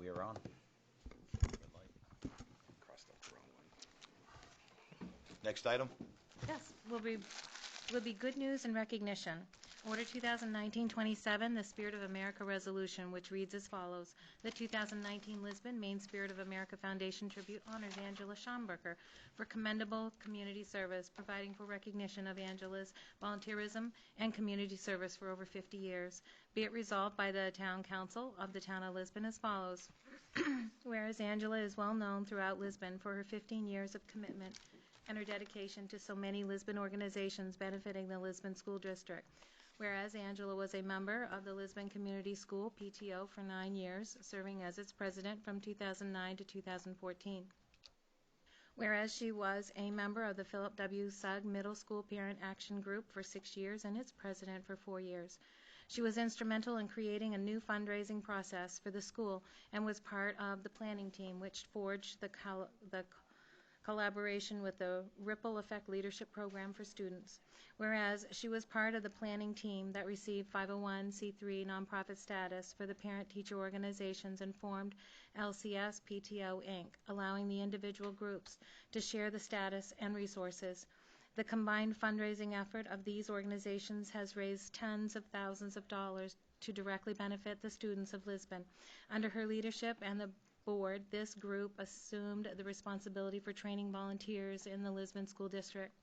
We are on. Crossed out the wrong one. Next item. Yes, will be good news and recognition. Order 2019-27, the Spirit of America Resolution, which reads as follows. The 2019 Lisbon Main Spirit of America Foundation tribute honors Angela Schomburger for commendable community service, providing for recognition of Angela's volunteerism and community service for over 50 years. Be it resolved by the Town Council of the Town of Lisbon as follows. Whereas Angela is well known throughout Lisbon for her 15 years of commitment and her dedication to so many Lisbon organizations benefiting the Lisbon School District. Whereas Angela was a member of the Lisbon Community School PTO for 9 years, serving as its president from 2009 to 2014. Whereas she was a member of the Philip W. Sugg Middle School Parent Action Group for 6 years and its president for 4 years. She was instrumental in creating a new fundraising process for the school and was part of the planning team which forged the collaboration with the Ripple Effect Leadership Program for students. Whereas she was part of the planning team that received 501c3 nonprofit status for the parent-teacher organizations and formed LCS PTO Inc., allowing the individual groups to share the status and resources. The combined fundraising effort of these organizations has raised tens of thousands of dollars to directly benefit the students of Lisbon. Under her leadership and the board, this group assumed the responsibility for training volunteers in the Lisbon School District.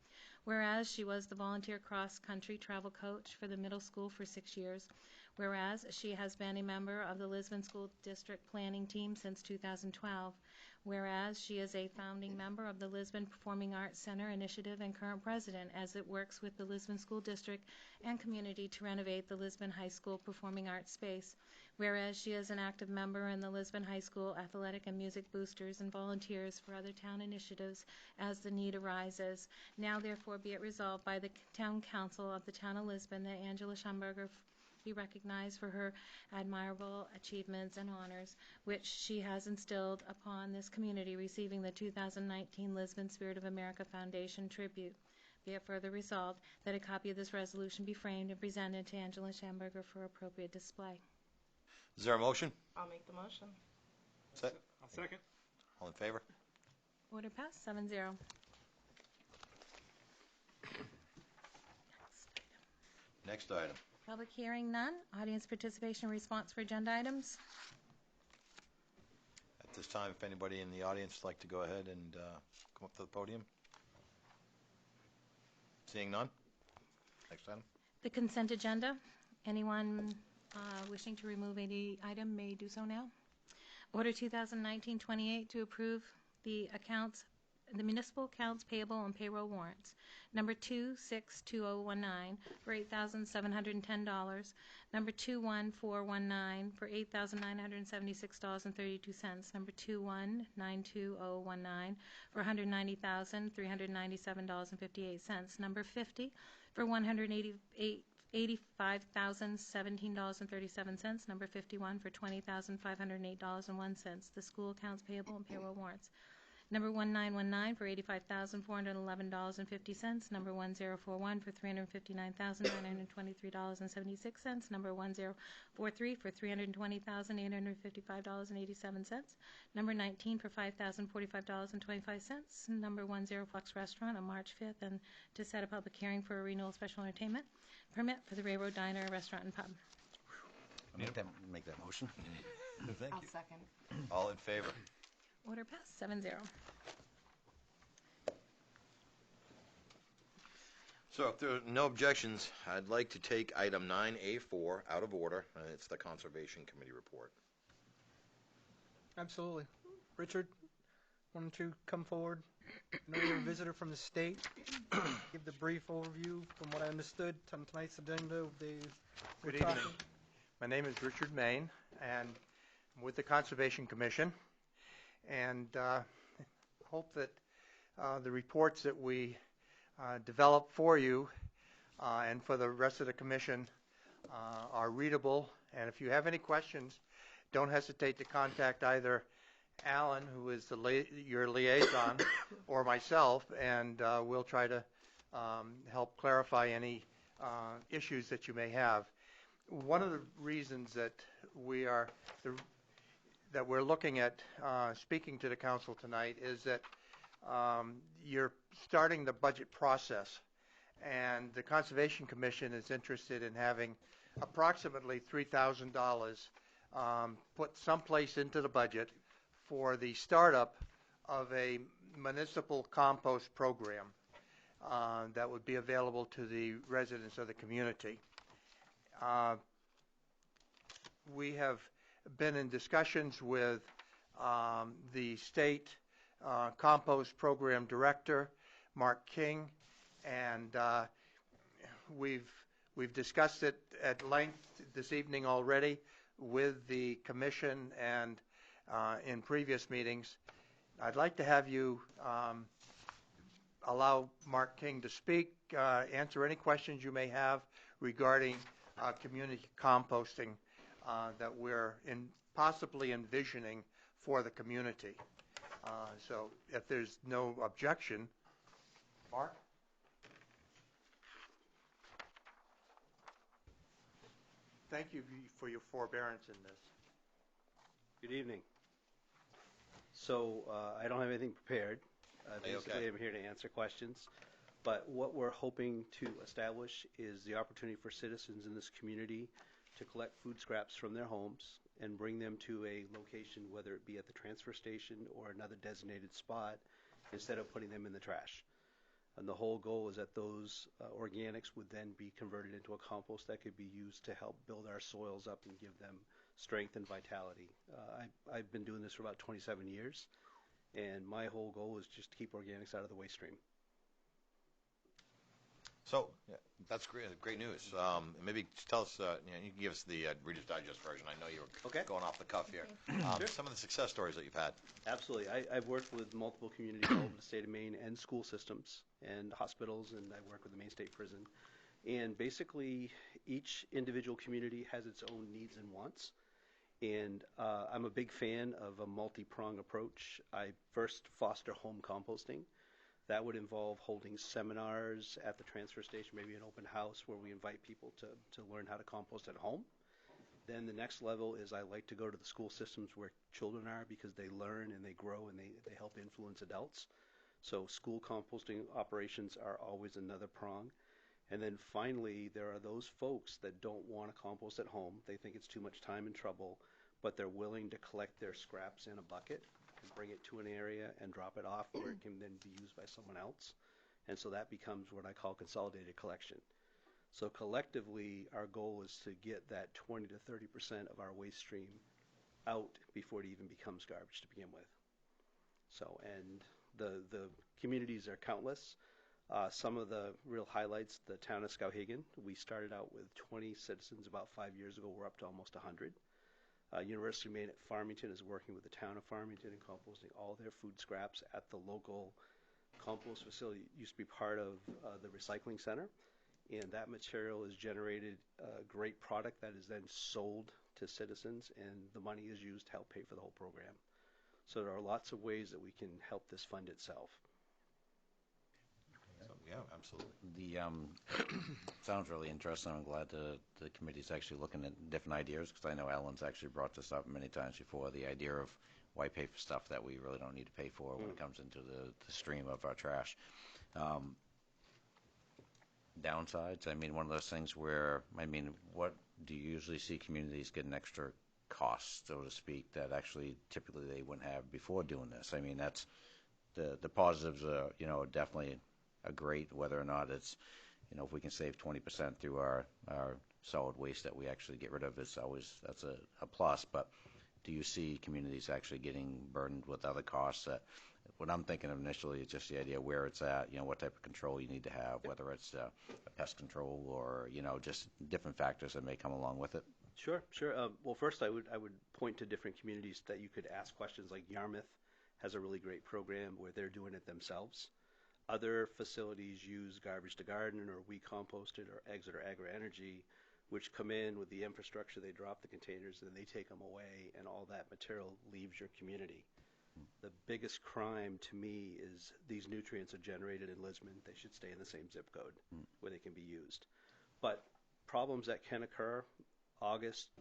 Whereas she was the volunteer cross-country travel coach for the middle school for 6 years. Whereas she has been a member of the Lisbon School District Planning Team since 2012. Whereas she is a founding member of the Lisbon Performing Arts Center Initiative and current president as it works with the Lisbon School District and community to renovate the Lisbon High School Performing Arts space. Whereas she is an active member in the Lisbon High School Athletic and Music Boosters and volunteers for other town initiatives as the need arises. Now therefore be it resolved by the Town Council of the Town of Lisbon that Angela Schomburger be recognized for her admirable achievements and honors which she has instilled upon this community, receiving the 2019 Lisbon Spirit of America Foundation tribute. Be it further resolved that a copy of this resolution be framed and presented to Angela Schomburger for appropriate display. Is there a motion? I'll make the motion. I'll second. All in favor? Order passed, 7-0. Next item. Public hearing none. Audience participation response for agenda items. At this time, if anybody in the audience would like to go ahead and come up to the podium. Seeing none. Next item. The consent agenda. Anyone wishing to remove any item may do so now. Order 2019-28 to approve the accounts, the municipal accounts payable and payroll warrants. Number 262019 for $8,710. Number 21419 for $8,976.32. Number 2192019 for $190,397.58. Number 50 for $185,017.37. Number 51 for $20,508.01. The school accounts payable and payroll warrants. Number 1919 for $85,411.50. Number 1041 for $359,923.76. Number 1043 for $320,855.87. Number 19 for $5,045.25. Number 10 Flux Restaurant on March 5th and to set a public hearing for a renewal special entertainment permit for the Railroad Diner, Restaurant, and Pub. Make that motion. Thank I'll you. second. All in favor? Order passed, 7-0. So if there are no objections, I'd like to take item 9A4 out of order, and it's the Conservation Committee report. Absolutely. Richard, why don't you come forward? I know you're a visitor from the state. Give the brief overview from what I understood on tonight's agenda of the... Good evening. My name is Richard Main, and I'm with the Conservation Commission. And hope that the reports that we develop for you and for the rest of the commission are readable. And if you have any questions, don't hesitate to contact either Alan, who is your liaison, or myself, and we'll try to help clarify any issues that you may have. One of the reasons that we are that we're looking at speaking to the council tonight is that you're starting the budget process, and the Conservation Commission is interested in having approximately $3,000 put someplace into the budget for the startup of a municipal compost program that would be available to the residents of the community. We have been in discussions with the state compost program director, Mark King, and we've discussed it at length this evening already with the commission and in previous meetings. I'd like to have you allow Mark King to speak, answer any questions you may have regarding community composting that we're possibly envisioning for the community. So if there's no objection, Mark? Thank you for your forbearance in this. Good evening. So I don't have anything prepared. Basically, I'm here to answer questions. But what we're hoping to establish is the opportunity for citizens in this community to collect food scraps from their homes and bring them to a location, whether it be at the transfer station or another designated spot, instead of putting them in the trash. And the whole goal is that those organics would then be converted into a compost that could be used to help build our soils up and give them strength and vitality. I've been doing this for about 27 years, and my whole goal is just to keep organics out of the waste stream. So that's great news. Maybe just tell us, you can give us the Reader's Digest version. I know you were going off the cuff here. Okay. Some of the success stories that you've had. Absolutely. I've worked with multiple communities all over the state of Maine and school systems and hospitals, and I work with the Maine State Prison. And basically, each individual community has its own needs and wants. And I'm a big fan of a multi-prong approach. I first foster home composting. That would involve holding seminars at the transfer station, maybe an open house where we invite people to learn how to compost at home. Then the next level is I like to go to the school systems where children are, because they learn and they grow and they help influence adults. So school composting operations are always another prong. And then finally, there are those folks that don't want to compost at home. They think it's too much time and trouble, but they're willing to collect their scraps in a bucket and bring it to an area and drop it off where it can then be used by someone else. And so that becomes what I call consolidated collection. So collectively, our goal is to get that 20 to 30% of our waste stream out before it even becomes garbage to begin with. So, and the communities are countless. Some of the real highlights, the town of Skowhegan. We started out with 20 citizens about 5 years ago. We're up to almost 100. University of Maine at Farmington is working with the town of Farmington and composting all their food scraps at the local compost facility. It used to be part of the recycling center, and that material is generated a great product that is then sold to citizens, and the money is used to help pay for the whole program. So there are lots of ways that we can help this fund itself. Yeah, absolutely. The sounds really interesting. I'm glad the committee's actually looking at different ideas, because I know Ellen's actually brought this up many times before, the idea of why pay for stuff that we really don't need to pay for when it comes into the stream of our trash. Downsides, I mean, one of those things where, I mean, what do you usually see communities get an extra cost, so to speak, that actually typically they wouldn't have before doing this? I mean, that's the positives are, definitely a great, whether or not it's, if we can save 20% through our solid waste that we actually get rid of, that's a plus. But do you see communities actually getting burdened with other costs? That what I'm thinking of initially is just the idea where it's at, what type of control you need to have, whether it's a pest control or, just different factors that may come along with it. Sure. Well, first I would point to different communities that you could ask questions. Like Yarmouth has a really great program where they're doing it themselves. Other facilities use garbage to garden or we composted or Exeter Agri Energy, which come in with the infrastructure. They drop the containers and they take them away, and all that material leaves your community. The biggest crime to me is these nutrients are generated in Lisbon. They should stay in the same zip code where they can be used. But problems that can occur,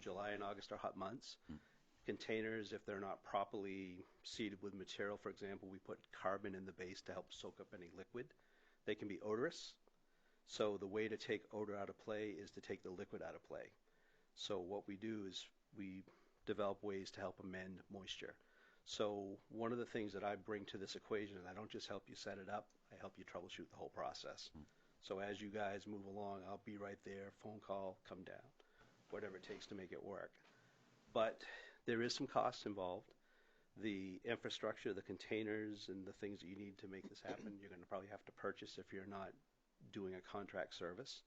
July and August are hot months. Containers, if they're not properly seeded with material, for example, we put carbon in the base to help soak up any liquid. They can be odorous. So the way to take odor out of play is to take the liquid out of play. So what we do is we develop ways to help amend moisture. So one of the things that I bring to this equation is I don't just help you set it up, I help you troubleshoot the whole process. So as you guys move along, I'll be right there, phone call, come down, whatever it takes to make it work. But there is some cost involved. The infrastructure, the containers, and the things that you need to make this happen, you're going to probably have to purchase if you're not doing a contract service.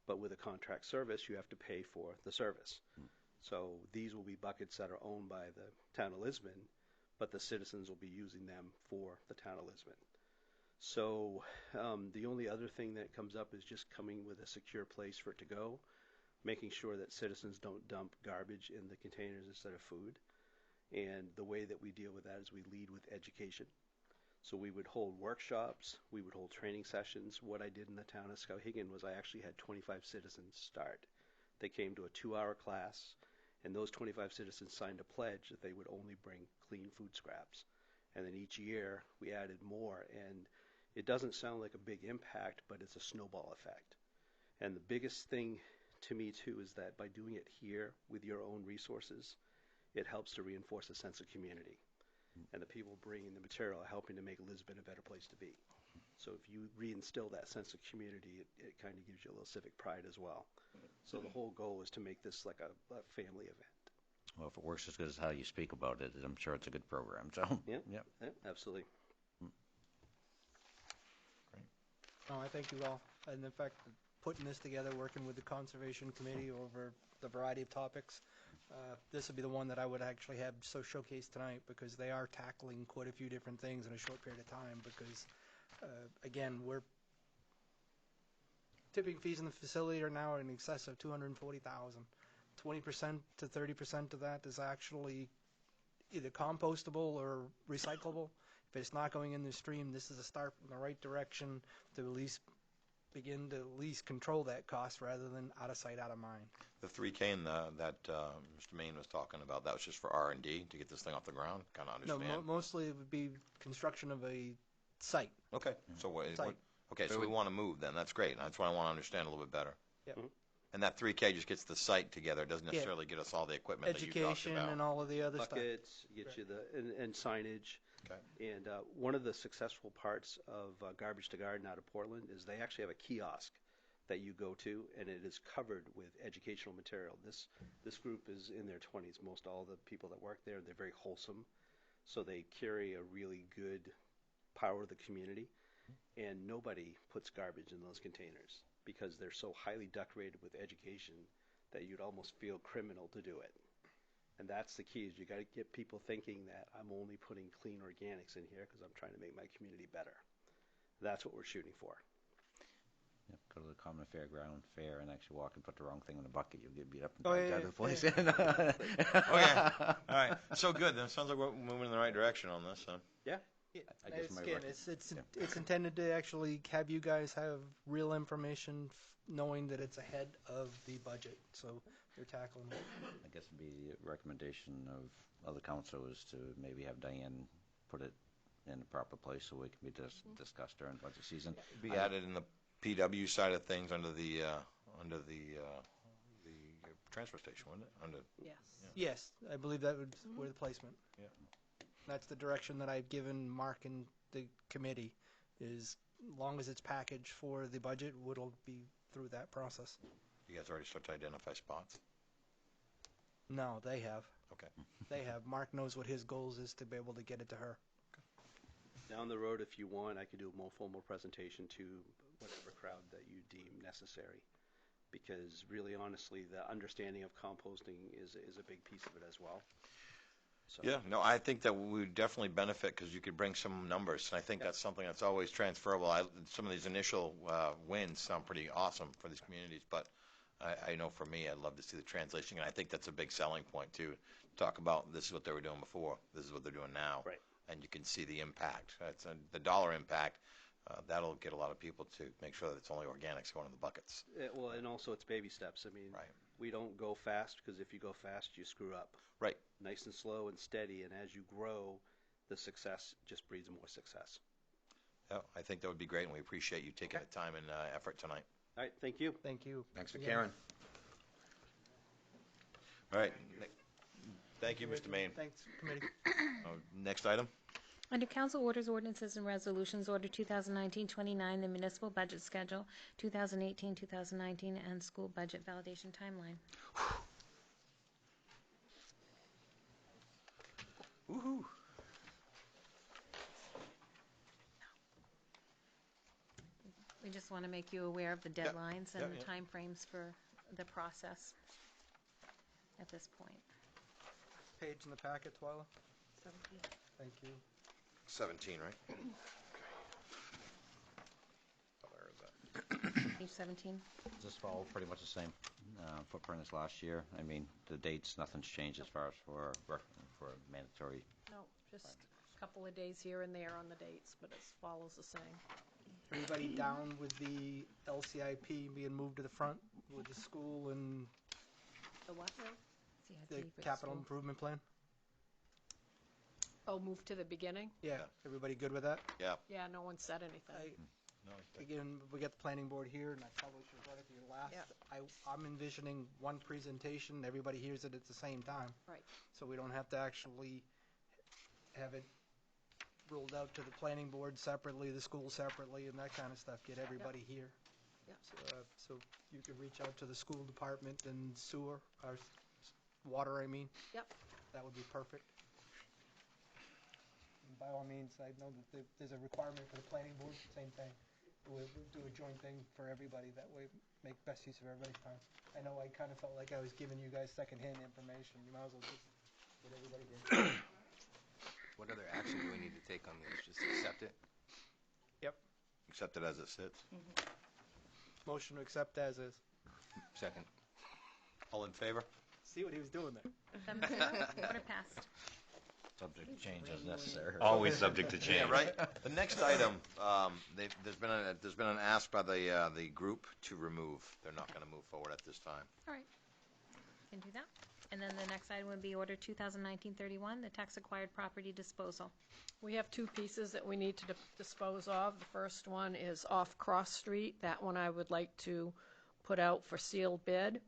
But with a contract service, you have to pay for the service. So these will be buckets that are owned by the town of Lisbon, but the citizens will be using them for the town of Lisbon. So the only other thing that comes up is just coming with a secure place for it to go, making sure that citizens don't dump garbage in the containers instead of food. And the way that we deal with that is we lead with education. So we would hold workshops, we would hold training sessions. What I did in the town of Skowhegan was I actually had 25 citizens start. They came to a 2-hour class, and those 25 citizens signed a pledge that they would only bring clean food scraps. And then each year we added more, and it doesn't sound like a big impact, but it's a snowball effect. And the biggest thing to me too is that by doing it here with your own resources, it helps to reinforce a sense of community. And the people bringing the material are helping to make Lisbon a better place to be. So if you reinstill that sense of community, it kind of gives you a little civic pride as well. So the whole goal is to make this like a family event. Well, if it works as good as how you speak about it, I'm sure it's a good program. So, Yeah, yep. yeah, absolutely. No, I thank you all. And in fact, putting this together, working with the Conservation Committee over the variety of topics, this would be the one that I would actually have showcased tonight, because they are tackling quite a few different things in a short period of time. Because, again, we're tipping fees in the facility are now in excess of $240,000. 20% to 30% of that is actually either compostable or recyclable. If it's not going in the stream, this is a start in the right direction to at least begin to at least control that cost rather than out of sight, out of mind. The 3K that Mr. Main was talking about, that was just for R&D to get this thing off the ground? Kind of No, understand. mostly it would be construction of a site. Okay, so Site. okay, so we want to move then. That's great. That's what I want to understand a little bit better. Yep. And that 3K just gets the site together. It doesn't necessarily get us all the equipment that you talked Education about. and all of the other stuff. Buckets, get you and signage. Okay. And one of the successful parts of Garbage to Garden out of Portland is they actually have a kiosk that you go to, and it is covered with educational material. This group is in their 20s. Most all the people that work there, they're very wholesome. So they carry a really good power of the community, and nobody puts garbage in those containers because they're so highly decorated with education that you'd almost feel criminal to do it. And that's the key, is you got to get people thinking that I'm only putting clean organics in here because I'm trying to make my community better. That's what we're shooting for. Yep, go to the common fair and actually walk and put the wrong thing in the bucket. You'll get beat up and Oh, dragged yeah, out of the place. Oh, yeah. All right. So good. That sounds like we're moving in the right direction on this. Huh? Yeah. I guess It's, my again, record- it's intended to actually have you guys have real information, knowing that it's ahead of the budget. So you're tackling it. I guess it'd be the recommendation of other council is to maybe have Diane put it in the proper place so it can be discussed during budget season. Be added in the PW side of things under the transfer station, wouldn't it? Under Yes. Yes, I believe that would where the placement. Yeah. That's the direction that I've given Mark and the committee, is long as it's packaged for the budget, it'll be through that process. you guys already start to identify spots. No, they have. Okay. They have. Mark knows what his goals is to be able to get it to her. Down the road, if you want, I could do a more formal presentation to whatever crowd that you deem necessary. Because really, honestly, the understanding of composting is a big piece of it as well. So, Yeah, no, I think that we would definitely benefit because you could bring some numbers, and I think that's something that's always transferable. Some of these initial wins sound pretty awesome for these communities, but I know for me, I'd love to see the translation, and I think that's a big selling point too. Talk about this is what they were doing before, this is what they're doing now, right. And you can see the impact. That's the dollar impact. That'll get a lot of people to make sure that it's only organics going in the buckets. Well, and also it's baby steps. I mean, Right. We don't go fast, because if you go fast, you screw up. Right. Nice and slow and steady, and as you grow, the success just breeds more success. Yeah, I think that would be great, and we appreciate you taking Okay. the time and effort tonight. All right, thank you. Thank you. Thanks for Yeah. caring. All right. Thank you, Mr. Main. Thanks, committee. Next item? Under Council Orders, Ordinances, and Resolutions, Order 2019-29, the Municipal Budget Schedule, 2018-2019, and School Budget Validation Timeline. Woo-hoo. We just want to make you aware of the deadlines and Yep, the yep. timeframes for the process at this point. Page in the packet, Twyla. Thank you. 17, right? Where is that? Page 17. This follow pretty much the same footprint as last year. I mean, the dates, nothing's changed as far as for mandatory. No, just a couple of days here and there on the dates, but it follows the same. Everybody down with the LCIP being moved to the front with the school and The what now? the CIP for capital school. improvement plan? Oh, move to the beginning? Yeah. Everybody good with that? Yeah. Yeah, no one said anything. Again, we got the planning board here, and I probably should have brought it to you last. Yeah. I'm envisioning one presentation, everybody hears it at the same time. Right. So we don't have to actually have it rolled out to the planning board separately, the school separately, and that kind of stuff. Get everybody here. Yep. So you can reach out to the school department and sewer, or water, I mean. Yep. That would be perfect. And by all means, I know that there's a requirement for the planning board, same thing. We'll do a joint thing for everybody, that way make best use of everybody's time. I know I kind of felt like I was giving you guys secondhand information, you might as well just get everybody here. What other action do we need to take on this? Just accept it? Yep. Accept it as it sits. Motion to accept as is. Second. All in favor? See what he was doing there. 7-0. Order passed. Subject to change as necessary. Always subject to change. Yeah, right. The next item, there's been an ask by the group to remove. They're not going to move forward at this time. All right. Can do that. And then the next item would be Order 2019-31, the tax acquired property disposal. We have two pieces that we need to dispose of. The first one is off Cross Street. That one I would like to put out for sealed bid.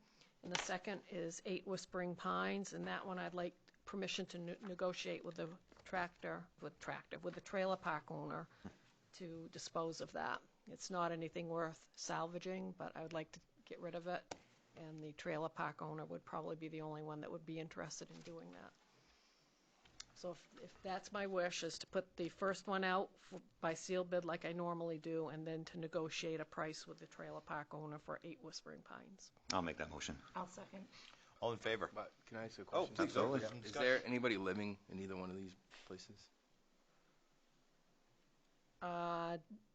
And the second is 8 Whispering Pines, and that one I'd like permission to negotiate with the trailer park owner to dispose of that. It's not anything worth salvaging, but I would like to get rid of it, and the trailer park owner would probably be the only one that would be interested in doing that. So if that's my wish, is to put the first one out by sealed bid like I normally do, and then to negotiate a price with the trailer park owner for 8 Whispering Pines. I'll make that motion. I'll second. All in favor? But can I ask you a Oh, question? please, Absolutely. Is there anybody living in either one of these places?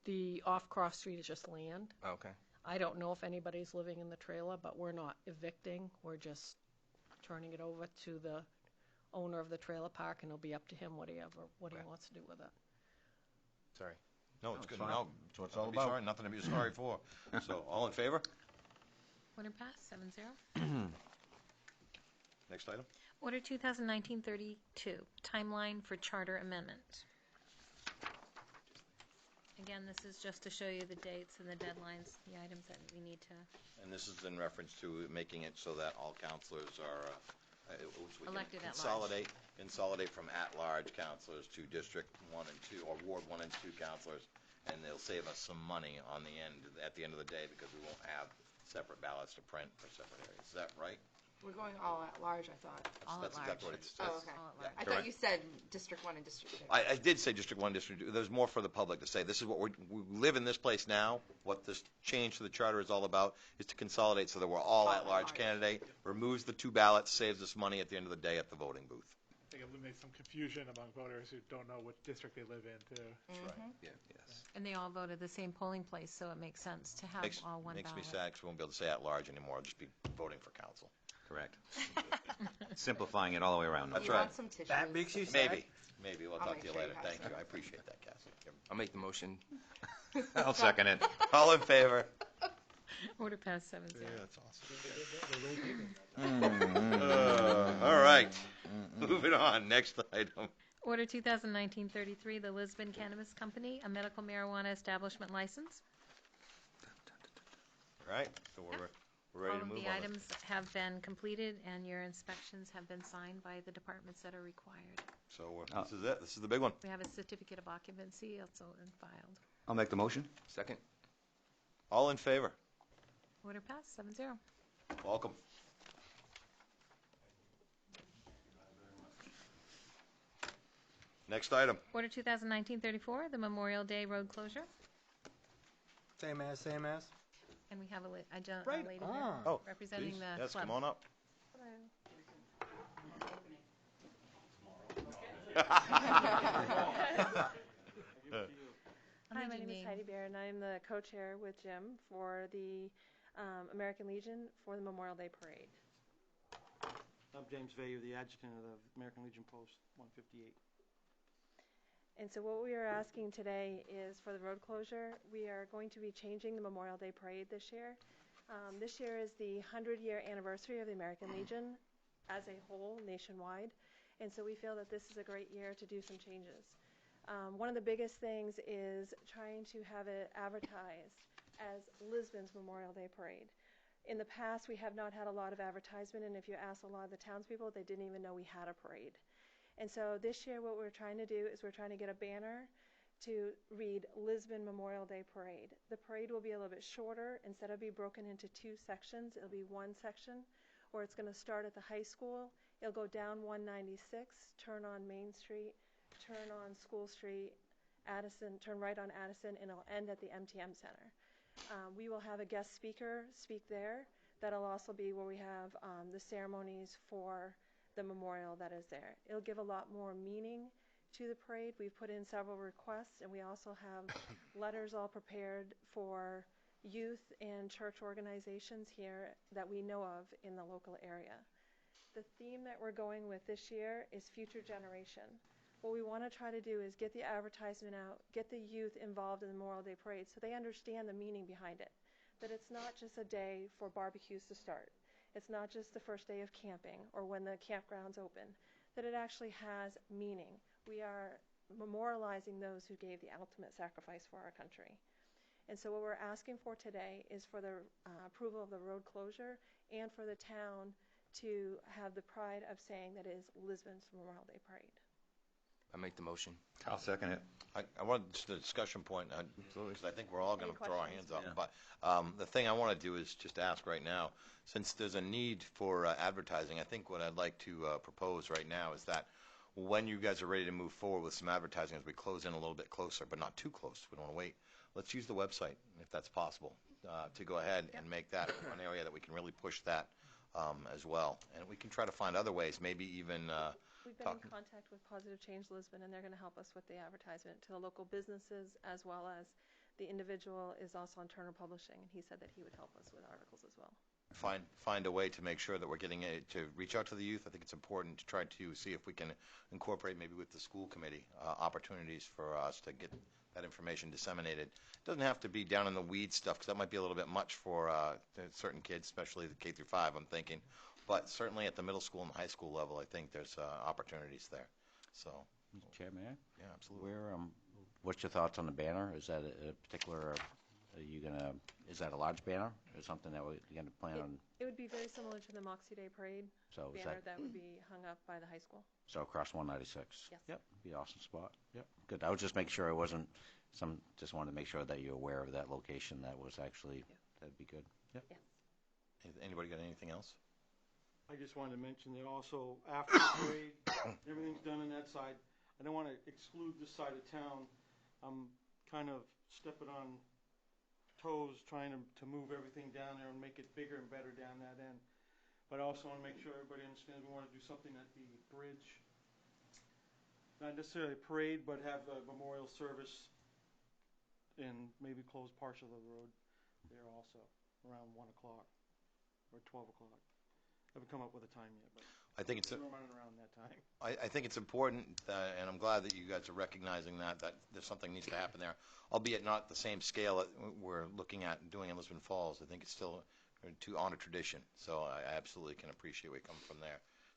The off Cross Street is just land. Oh, okay. I don't know if anybody's living in the trailer, but we're not evicting. We're just turning it over to the owner of the trailer park, and it'll be up to him what he Okay. wants to do with it. Sorry. No, it's good. fine. No, That's what it's all Don't be about. sorry. Nothing to be sorry for. So, all in favor? Order passed, 7-0. Next item. Order 2019-32, timeline for charter amendment. Again, this is just to show you the dates and the deadlines, the items that we need to And this is in reference to making it so that all counselors are we can Elected at large. consolidate from at-large counselors to District 1 and 2, or Ward 1 and 2 counselors, and they'll save us some money at the end of the day, because we won't have separate ballots to print for separate areas. Is that right? We're going all at large, I thought. all at That's large. exactly what it says. Oh, okay. All at Yeah. large. I Correct. thought you said District 1 and District 2. I did say District 1, District 2. There's more for the public to say. This is what we live in this place now. What this change to the charter is all about is to consolidate so that we're all at-large candidate, removes the 2 ballots, saves us money at the end of the day at the voting booth. I think it eliminates some confusion among voters who don't know what district they live in, too. That's right. Yeah. Yes. And they all vote at the same polling place, so it makes sense to have all one Makes me ballot. sad because we won't be able to say at-large anymore. I'll just be voting for council. Correct. Simplifying it all the way around. That's You right. want some tissues? That makes you sad? Maybe. We'll I'll talk make to you sure you later. have Thank some. you. I appreciate that, Cassie. I'll make the motion. I'll second it. All in favor? Order passed 7-0. That's awesome. All right. Moving on. Next item. Order 2019-33, the Lisbon Cannabis Company, a medical marijuana establishment license. All right. So we're ready All to of move the on. items have been completed, and your inspections have been signed by the departments that are required. So this is it. This is the big one. We have a certificate of occupancy also filed. I'll make the motion. Second. All in favor? Order passed 7-0. Welcome. Next item. Order 2019-34, the Memorial Day road closure. Same as. And we have a lady here Oh, representing please. the Yes, club. come on up. Hi, my name is Heidi Bear, and I'm the co-chair with Jim for the American Legion for the Memorial Day Parade. I'm James Vayu, the adjutant of the American Legion Post 158. And so what we are asking today is for the road closure. We are going to be changing the Memorial Day Parade this year. This year is the 100-year anniversary of the American Legion as a whole nationwide. And so we feel that this is a great year to do some changes. One of the biggest things is trying to have it advertised as Lisbon's Memorial Day Parade. In the past, we have not had a lot of advertisement, and if you ask a lot of the townspeople, they didn't even know we had a parade. And so this year what we're trying to do is we're trying to get a banner to read Lisbon Memorial Day Parade. The parade will be a little bit shorter. Instead of being broken into two sections, it'll be one section where it's going to start at the high school. It'll go down 196, turn on Main Street, turn on School Street, Addison, turn right on Addison, and it'll end at the MTM Center. We will have a guest speaker speak there. That'll also be where we have the ceremonies for the memorial that is there. It'll give a lot more meaning to the parade. We've put in several requests, and we also have letters all prepared for youth and church organizations here that we know of in the local area. The theme that we're going with this year is Future Generation. What we want to try to do is get the advertisement out, get the youth involved in the Memorial Day Parade so they understand the meaning behind it. That it's not just a day for barbecues to start. It's not just the first day of camping or when the campground's open. That it actually has meaning. We are memorializing those who gave the ultimate sacrifice for our country. And so what we're asking for today is for the approval of the road closure and for the town to have the pride of saying that it is Lisbon's Memorial Day Parade. I make the motion. I'll second it. I want just a discussion point. I think we're all going to throw our hands up. Yeah. But the thing I want to do is just ask right now, since there's a need for advertising, I think what I'd like to propose right now is that when you guys are ready to move forward with some advertising as we close in a little bit closer, but not too close, we don't want to wait, let's use the website, if that's possible, to go ahead and make that an area that we can really push that as well. And we can try to find other ways, maybe even We've been in contact with Positive Change Lisbon, and they're going to help us with the advertisement to the local businesses, as well as the individual is also on Turner Publishing, and he said that he would help us with articles as well. find a way to make sure that we're getting it to reach out to the youth. I think it's important to try to see if we can incorporate maybe with the school committee opportunities for us to get that information disseminated. It doesn't have to be down in the weeds stuff, because that might be a little bit much for certain kids, especially the K through 5, I'm thinking. But certainly at the middle school and high school level, I think there's opportunities there. So, Mr. Chair, may I? yeah, absolutely. What's your thoughts on the banner? Is that a particular, is that a large banner or something that you're going to plan on? It would be very similar to the Moxie Day Parade So is banner that would be hung up by the high school. So across 196? Yes. Yep, be an awesome spot. Yep, good. I was just making sure it wasn't just wanted to make sure that you're aware of that location. That was actually, that'd be good. Yep. Yes. Anybody got anything else? I just wanted to mention that also after the parade, everything's done on that side. I don't want to exclude this side of town. I'm kind of stepping on toes trying to move everything down there and make it bigger and better down that end. But I also want to make sure everybody understands we want to do something at the bridge. Not necessarily a parade, but have a memorial service and maybe close parts of the road there also around 1 o'clock or 12 o'clock. I haven't come up with a time yet. But I think it's, We were running around that time. I think it's important, and I'm glad that you guys are recognizing that there's something needs to happen there, albeit not the same scale that we're looking at doing in Lisbon Falls. I think it's still to honor tradition, so I absolutely can appreciate where you come from there.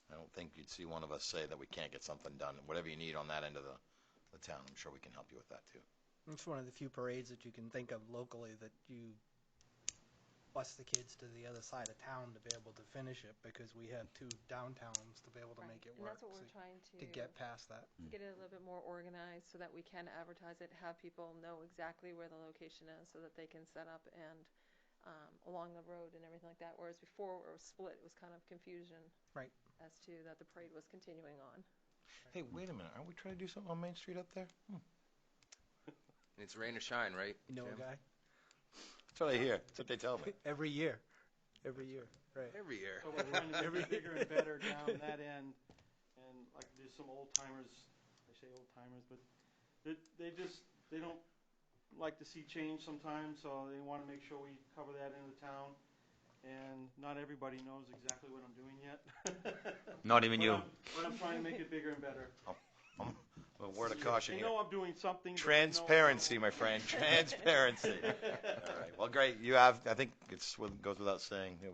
I don't think you'd see one of us say that we can't get something done. Whatever you need on that end of the town, I'm sure we can help you with that too. It's one of the few parades that you can think of locally that you bus the kids to the other side of town to be able to finish it, because we have two downtowns to be able to Right. make it And work. that's what we're So trying to get past that. get it a little bit more organized so that we can advertise it, have people know exactly where the location is so that they can set up and along the road and everything like that. Whereas before it was split, it was kind of confusion. Right. As to that the parade was continuing on. Hey, wait a minute. Aren't we trying to do something on Main Street up there? It's rain or shine, right? You know Jim? a guy? That's what I hear. That's what they tell me. Every year, right. Every year. So we're trying to make it bigger and better down that end, and like there's some old timers. I say old timers, but they don't like to see change sometimes, so they want to make sure we cover that end of town. And not everybody knows exactly what I'm doing yet. Not even you. But I'm trying to make it bigger and better. A word of caution I here. know I'm doing something. but Transparency, my friend. Transparency. All right. Well, great. You have, I think it's what goes without saying. We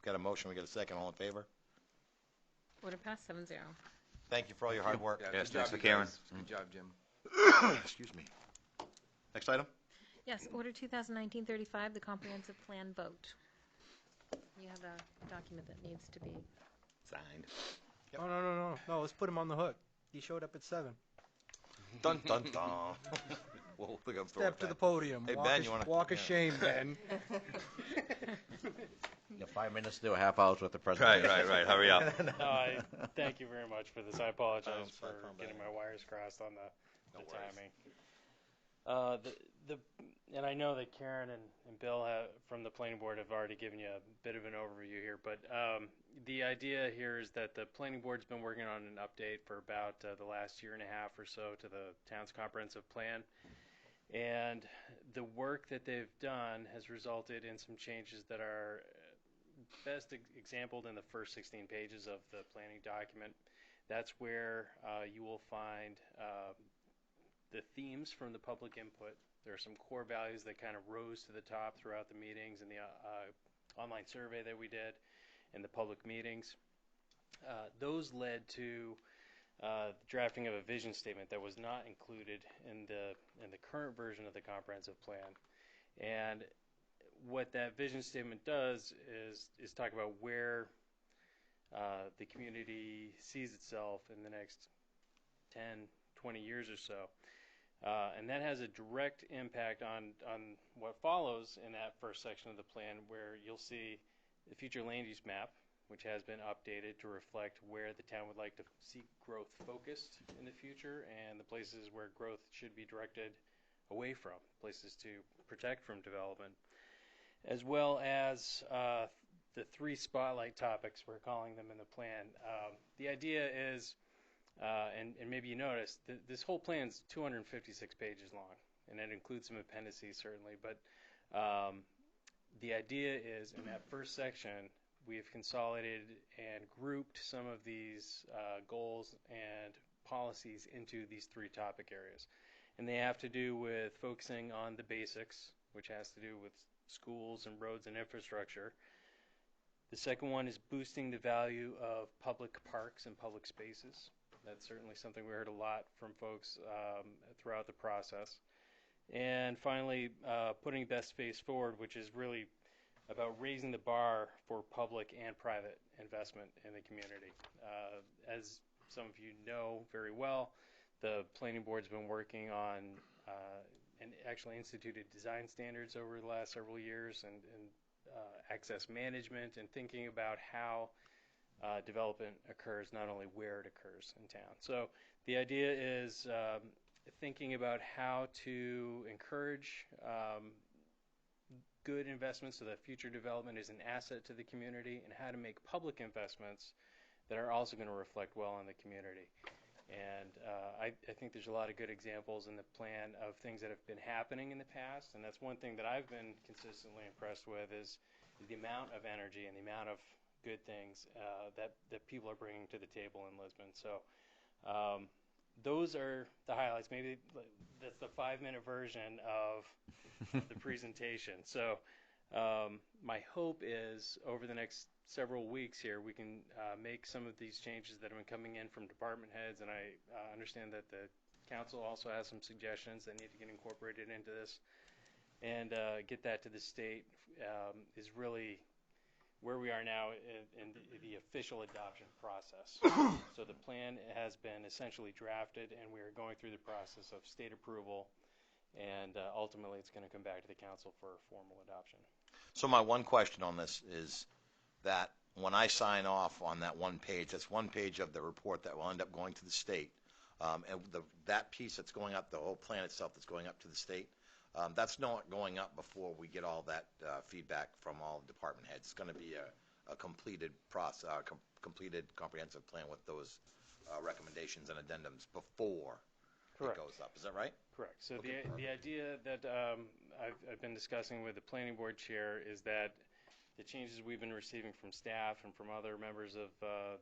got a motion. We got a second. All in favor? Order passed 7-0. Thank you for all your hard work. Yeah, Yes, good thanks job, for you Karen. guys. Good job, Jim. Excuse me. Next item? Yes, Order 2019-35, the comprehensive plan vote. You have a document that needs to be. Signed. Yep. Oh, no, let's put him on the hook. He showed up at 7. Dun, dun, dun. We'll look up for Step to the podium. Hey, walk Ben, a, you wanna- walk of yeah. shame, Ben. You got 5 minutes to do a half hour's worth of presentation. Right. Hurry up. Thank you very much for this. I apologize Oh, for sorry, getting my wires crossed on the No worries. timing. And I know that Karen and Bill from the planning board have already given you a bit of an overview here, but the idea here is that the planning board's been working on an update for about the last year and a half or so to the town's comprehensive plan. And the work that they've done has resulted in some changes that are best exampled in the first 16 pages of the planning document. That's where you will find the themes from the public input. There are some core values that kind of rose to the top throughout the meetings and the online survey that we did and the public meetings. Those led to the drafting of a vision statement that was not included in the current version of the comprehensive plan. And what that vision statement does is talk about where the community sees itself in the next 10, 20 years or so. And that has a direct impact on what follows in that first section of the plan, where you'll see the future land use map, which has been updated to reflect where the town would like to see growth focused in the future and the places where growth should be directed away from, places to protect from development, as well as the 3 spotlight topics, we're calling them in the plan. The idea is, and maybe you noticed, this whole plan is 256 pages long, and it includes some appendices certainly, but the idea is in that first section, we have consolidated and grouped some of these goals and policies into these 3 topic areas. And they have to do with focusing on the basics, which has to do with schools and roads and infrastructure. The second one is boosting the value of public parks and public spaces. That's certainly something we heard a lot from folks throughout the process. And finally, putting best face forward, which is really about raising the bar for public and private investment in the community. As some of you know very well, the planning board's been working on and actually instituted design standards over the last several years and access management and thinking about how development occurs, not only where it occurs in town. So the idea is thinking about how to encourage good investments so that future development is an asset to the community, and how to make public investments that are also going to reflect well on the community. And I think there's a lot of good examples in the plan of things that have been happening in the past, and that's one thing that I've been consistently impressed with is the amount of energy and the amount of good things that people are bringing to the table in Lisbon. So those are the highlights. Maybe that's the 5-minute version of the presentation. So my hope is over the next several weeks here, we can make some of these changes that have been coming in from department heads, and I understand that the council also has some suggestions that need to get incorporated into this, and get that to the state is really where we are now in the official adoption process. So the plan has been essentially drafted, and we are going through the process of state approval, and ultimately it's going to come back to the council for formal adoption. So my one question on this is that when I sign off on that one page, that's one page of the report that will end up going to the state, and that piece that's going up, the whole plan itself that's going up to the state, that's not going up before we get all that feedback from all department heads. It's going to be a completed process, completed comprehensive plan with those recommendations and addendums before Correct. It goes up. Is that right? Correct. So Okay, the idea that I've been discussing with the planning board chair is that the changes we've been receiving from staff and from other members of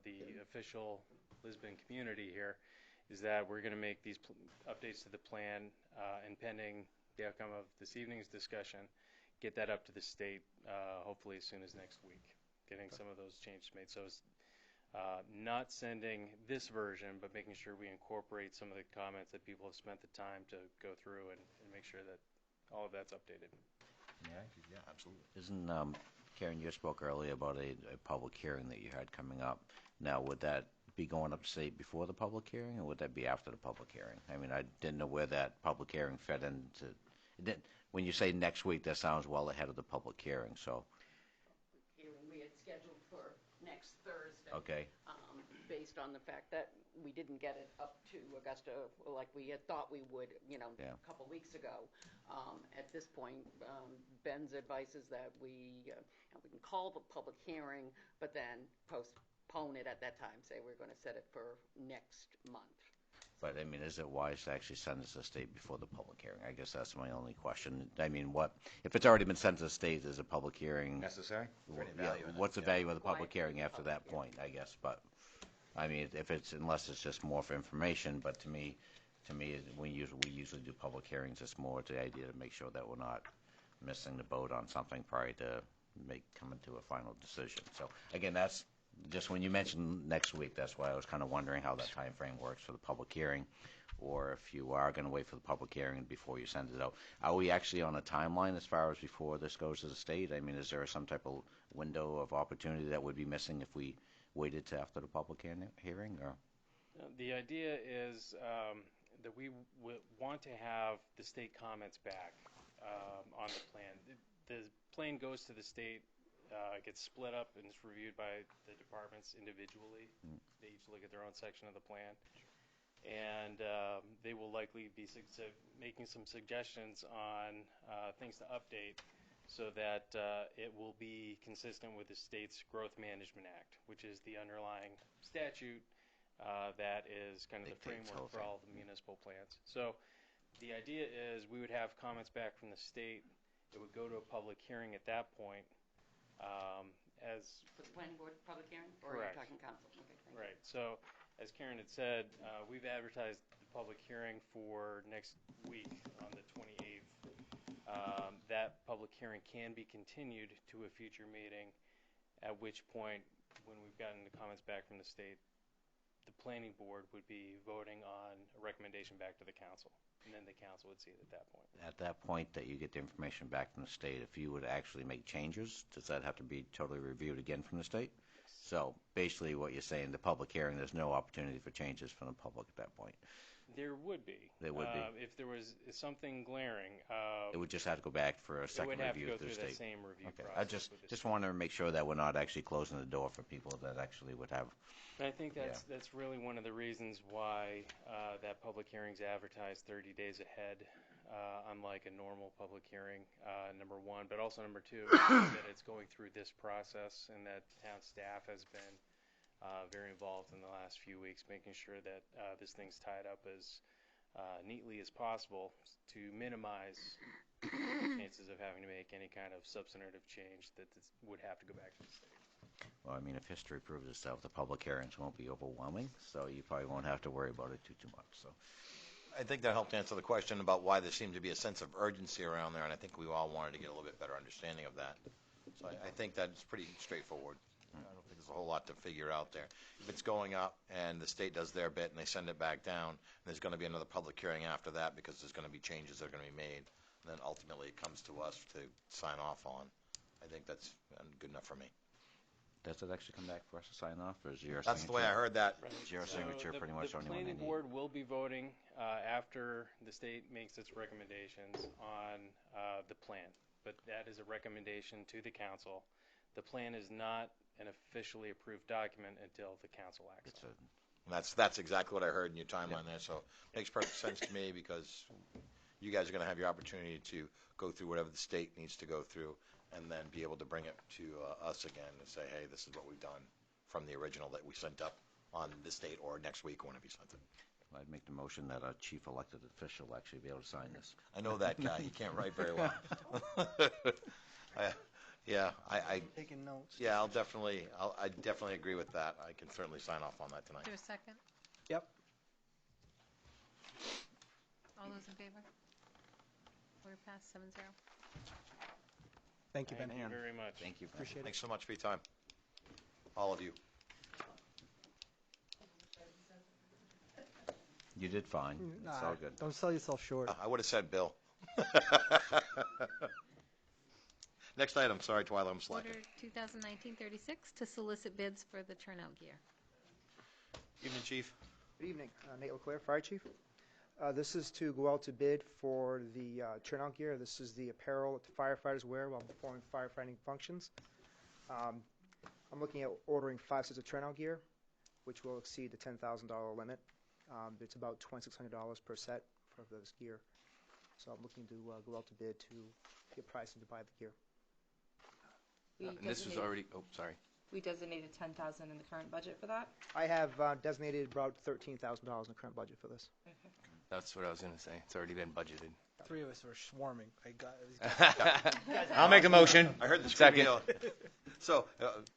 the official Lisbon community here is that we're going to make these updates to the plan and pending the outcome of this evening's discussion, get that up to the state hopefully as soon as next week, getting some of those changes made. So it's not sending this version, but making sure we incorporate some of the comments that people have spent the time to go through and make sure that all of that's updated. Yeah, absolutely. Isn't, Karen, you spoke earlier about a public hearing that you had coming up. Now, would that be going up to state before the public hearing, or would that be after the public hearing? I mean, I didn't know where that public hearing fed into. When you say next week, that sounds well ahead of the public hearing, so. Hearing we had scheduled for next Thursday. Okay. Based on the fact that we didn't get it up to Augusta like we had thought we would, Yeah. a couple weeks ago. At this point, Ben's advice is that we can call the public hearing, but then postpone it at that time. Say we're going to set it for next month. But, I mean, is it wise to actually send it to the state before the public hearing? I guess that's my only question. I mean, if it's already been sent to the state, is a public hearing Necessary? For any Yeah, value in it? what's the Yeah. value of the public hearing after that point, I guess, but, I mean, unless it's just more for information, but to me, we usually do public hearings, it's more to the idea to make sure that we're not missing the boat on something prior to coming to a final decision. So, again, that's just when you mentioned next week, that's why I was kind of wondering how that time frame works for the public hearing, or if you are going to wait for the public hearing before you send it out. Are we actually on a timeline as far as before this goes to the state? I mean, is there some type of window of opportunity that would be missing if we waited to after the public hearing? Or? The idea is that we want to have the state comments back on the plan. The plan goes to the state, gets split up, and is reviewed by the departments individually. They each look at their own section of the plan. And they will likely be making some suggestions on things to update so that it will be consistent with the state's Growth Management Act, which is the underlying statute that is kind of the framework for all the municipal plans. So the idea is we would have comments back from the state. It would go to a public hearing at that point. For the planning board public hearing? Or Correct. are you talking council? Okay, thank you. Right. So as Karen had said, we've advertised the public hearing for next week on the 28th. That public hearing can be continued to a future meeting, at which point, when we've gotten the comments back from the state, the planning board would be voting on a recommendation back to the council, and then the council would see it at that point. At that point that you get the information back from the state, if you would actually make changes, does that have to be totally reviewed again from the state? Yes. So basically what you're saying, the public hearing, there's no opportunity for changes from the public at that point. There would be. There would be. If there was something glaring. It would just have to go back for a second review to to the go through state. that same review Okay. process. I just wanted to make sure that we're not actually closing the door for people that actually would have. And I think that's really one of the reasons why that public hearing's advertised 30 days ahead, unlike a normal public hearing, number one. But also number two, that it's going through this process and that town staff has been very involved in the last few weeks, making sure that this thing's tied up as neatly as possible to minimize chances of having to make any kind of substantive change that would have to go back to the state. Well, I mean, if history proves itself, the public hearings won't be overwhelming, so you probably won't have to worry about it too much, so. I think that helped answer the question about why there seemed to be a sense of urgency around there, and I think we all wanted to get a little bit better understanding of that. So I think that's pretty straightforward. I don't think there's a whole lot to figure out there. If it's going up and the state does their bit and they send it back down, and there's going to be another public hearing after that because there's going to be changes that are going to be made, and then ultimately it comes to us to sign off on. I think that's good enough for me. Does it actually come back for us to sign off, or is your That's the way I heard that. Is your signature pretty much the only one they The planning need? board will be voting after the state makes its recommendations on the plan, but that is a recommendation to the council. The plan is not an officially approved document until the council acts on it. And that's exactly what I heard in your timeline there, so it makes perfect sense to me because you guys are going to have your opportunity to go through whatever the state needs to go through and then be able to bring it to us again and say, hey, this is what we've done from the original that we sent up on this date or next week whenever you sent it. I'd make the motion that a chief elected official actually be able to sign this. I know that guy. He can't write very well. I Taking notes. yeah, I definitely agree with that. I can certainly sign off on that tonight. Is there a second? Yep. All those in favor? Order passed 7-0. Thank you, Ben. Thank you very much. Thank you. Appreciate it. Thanks so much for your time, all of you. You did fine. It's all good. Don't sell yourself short. I would have said Bill. Next item. Sorry, Twyla, I'm slacking. Order 2019-36 to solicit bids for the turnout gear. Evening, Chief. Good evening. Nate LeClaire, Fire Chief. This is to go out to bid for the turnout gear. This is the apparel that the firefighters wear while performing firefighting functions. I'm looking at ordering 5 sets of turnout gear, which will exceed the $10,000 limit. It's about $2,600 per set for this gear. So I'm looking to go out to bid to get pricing to buy the gear. And this was already, oh, sorry. We designated 10,000 in the current budget for that. I have designated about $13,000 in the current budget for this. Okay. That's what I was going to say. It's already been budgeted. 3 of us were swarming. I'll make a motion. I heard the Second. screaming. So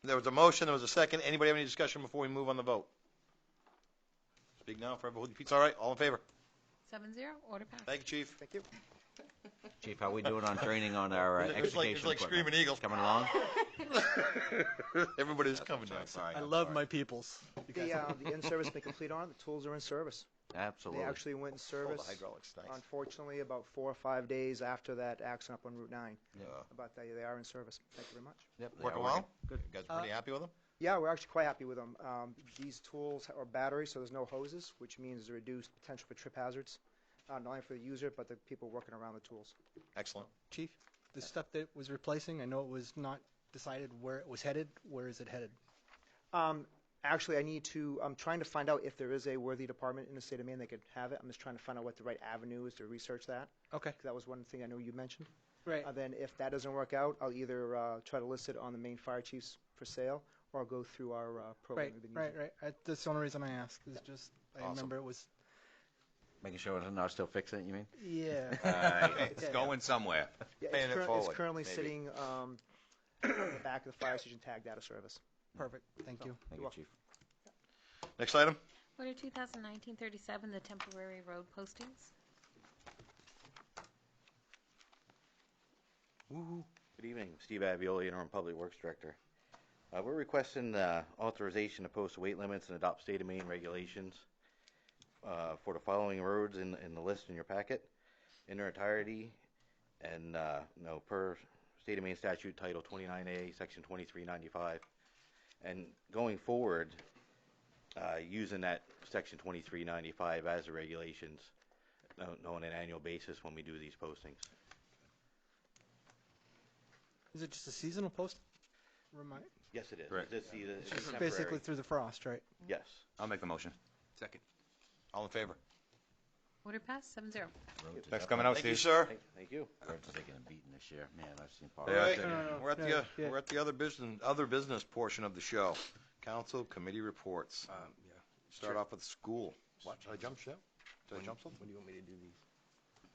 there was a motion. There was a second. Anybody have any discussion before we move on the vote? Speak now. For everybody. Pete's all right. All in favor? 7-0. Order passed. Thank you, Chief. Thank you. Chief, how we doing on training on our It's like extrication Screaming equipment? Eagles. Coming along? Everybody's coming down. Sorry. I love my peoples. The in-service has been complete on it. The tools are in service. Absolutely. They actually went in service. the hydraulics, nice. Unfortunately, about 4 or 5 days after that accident up on Route 9. Yeah. But they are in service. Thank you very much. Yep, they Working are well? Good. You guys pretty happy with them? Yeah, we're actually quite happy with them. These tools are batteries, so there's no hoses, which means there's a reduced potential for trip hazards, not only for the user, but the people working around the tools. Excellent. Chief, the stuff that was replacing, I know it was not decided where it was headed. Where is it headed? Actually, I'm trying to find out if there is a worthy department in the state of Maine that could have it. I'm just trying to find out what the right avenue is to research that. Okay. 'Cause that was one thing I know you mentioned. Right. Then if that doesn't work out, I'll either try to list it on the Maine Fire Chiefs for sale, or I'll go through our program we've been using. Right. That's the only reason I asked. Is just I Awesome. remember it was. Making sure it's not still fixing it, you mean? Yeah. It's going somewhere. Yeah, Paying it it's forward, currently maybe. sitting in the back of the fire station tagged out of service. Perfect. Thank you. Thank you, Chief. Next item. Order 2019-37, the temporary road postings. Good evening, Steve Avioli, Interim Public Works Director. We're requesting authorization to post weight limits and adopt state of Maine regulations for the following roads in the list in your packet in their entirety, and per state of Maine statute title 29A, section 2395, and going forward, using that section 2395 as the regulations on an annual basis when we do these postings. Is it just a seasonal post? Remind. Yes, it is. Correct. It's It's temporary. basically through the frost, right? Yes. I'll make the motion. Second. All in favor? Order passed 7-0. Thanks for coming out, Thank you, Steve. sir. Thank you. Roads are taking a beating this year. Man, I've seen part All of right. it. We're at the other business portion of the show. Council committee reports. Yeah. Start off with school. What? Did I jump ship? Did I jump something? When do you want me to do these?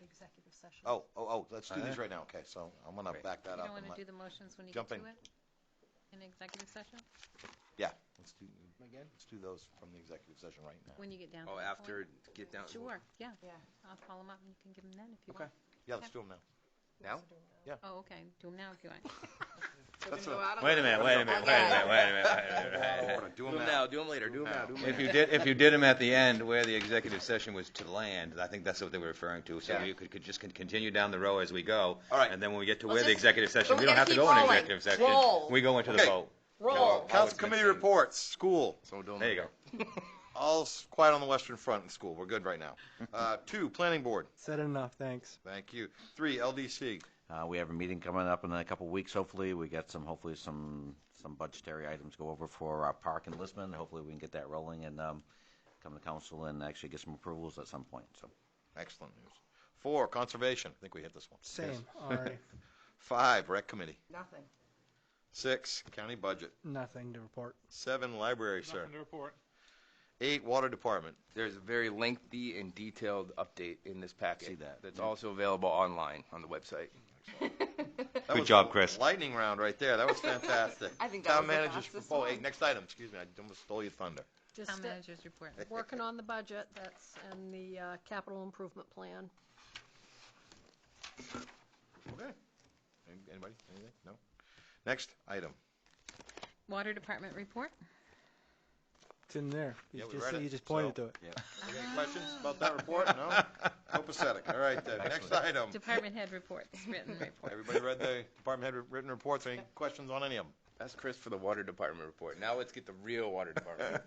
Executive session. Oh, let's do these right now. Okay, so I'm going to back that You up. don't want and to let- do the motions when you Jumping. get to it? in executive session? Yeah, let's do those from the executive session right now. When you get down to Oh, that after, point? get down. Sure, yeah. I'll call them up and you can give them then if you want. Yeah, let's do them now. Now? Yeah. Oh, okay, do them now if you want. Wait a minute. Do them now. Do them later. Do them now. Do them If you did them at the end where the executive session was to land, I think that's what they were referring to. So Yeah. you could just continue down the row as we go. All right. And then when we get to Let's where the just- executive session, but we we don't have gotta to keep go in rolling. executive session. Roll. We go into the Okay. vote. Roll. Council committee reports, school. So do them There you later. go. All's quiet on the western front in school. We're good right now. 2, planning board. Said enough, thanks. Thank you. 3, LDC. We have a meeting coming up in a couple of weeks, hopefully. We got hopefully some budgetary items to go over for our park in Lisbon. Hopefully we can get that rolling and come to council and actually get some approvals at some point. So, Excellent news. 4, conservation. I think we hit this one. Same, already. 5, rec committee. Nothing. 6, county budget. Nothing to report. 7, library, sir. Nothing to report. 8, water department. There's a very lengthy and detailed update in this packet. See that. That's also available online on the website. That Good was job, a Chris. lightning round right there. That was fantastic. I think that Town was the manager's fastest proposal. one. Hey, next item. Excuse me. I almost stole your thunder. Just Town manager's report. working on the budget, that's, and the capital improvement plan. Okay. Anybody? Anything? No? Next item. Water department report. It's in there. Yeah, we read it. You just pointed So- to it. Any questions about that report? No? Copacetic. All right, then. Next item. Department head reports, written report. Everybody read the department head written reports? Any questions on any of them? That's Chris for the water department report. Now let's get the real water department.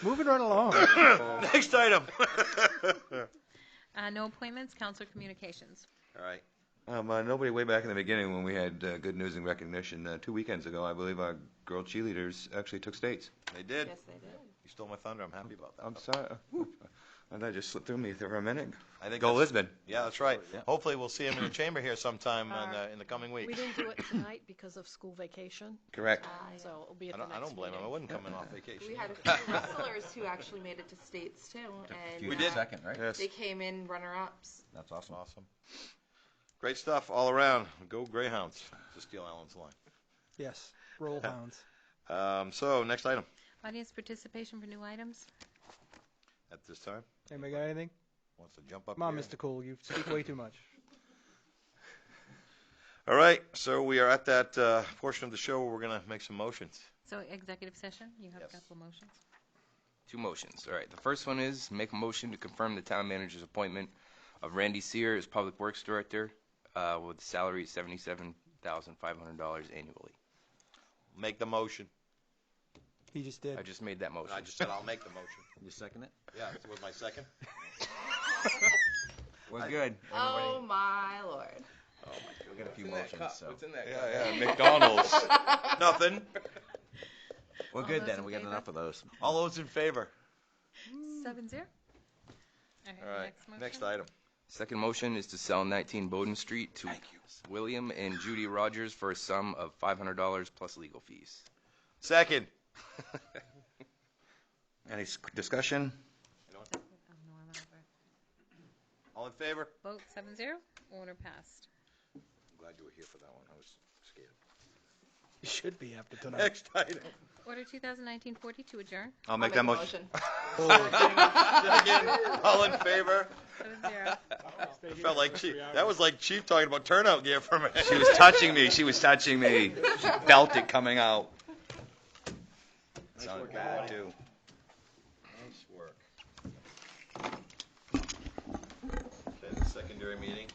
Moving right along. Next item. No appointments, council communications. All right. Nobody way back in the beginning when we had good news and recognition. 2 weekends ago, I believe our girl cheerleaders actually took states. They did. Yes, they did. You stole my thunder. I'm happy about that. I'm sorry. That just slipped through me for a minute. I think Go that's- Lisbon. Yeah, that's right. Yeah. Hopefully, we'll see him in the chamber here sometime in the coming We weeks. didn't do it tonight because of school vacation, Correct. so it'll be at I the don't, next I don't blame him. I meeting. wouldn't come in off vacation. We had a few wrestlers who actually made it to states too, and We did. Second, right? Yes. they came in runner-ups. That's awesome. Awesome. Great stuff all around. Go Greyhounds, to steal Alan's line. Yes, roll hounds. So, next item Audience participation for new items. at this time. Anybody got anything? Wants to jump up Come on, here? Mr. Cool, you speak way too much. All right, so we are at that portion of the show where we're going to make some motions. So executive session, you have Yes. a couple of motions. 2 motions. All right. The first one is make a motion to confirm the town manager's appointment of Randy Sear as Public Works Director with a salary of $77,500 annually. Make the motion. He just did. I just made that motion. I just said I'll make the motion. You second it? Yeah, it was my second. We're good. Oh my lord. We got a few motions, so. What's in that Yeah, McDonald's. Nothing. We're All good those then. in We got favor? enough of those. All those in favor? 7-0. All right, next motion. next item. Second motion is to sell 19 Bowden Street to William and Judy Rogers for a sum of $500 plus legal fees. Second. Any discussion? All in favor? Vote 7-0. Order passed. I'm glad you were here for that one. I was scared. You should be after tonight. Next item. Order 2019-40 to adjourn. I'll make that motion. Second. All in favor? 7-0. I felt like Chief. That was like Chief talking about turnout gear for a minute. She was touching me. She was touching me. She felt it coming out. Sounded work, bad, Alan. too. Nice work. Okay, the secondary meeting.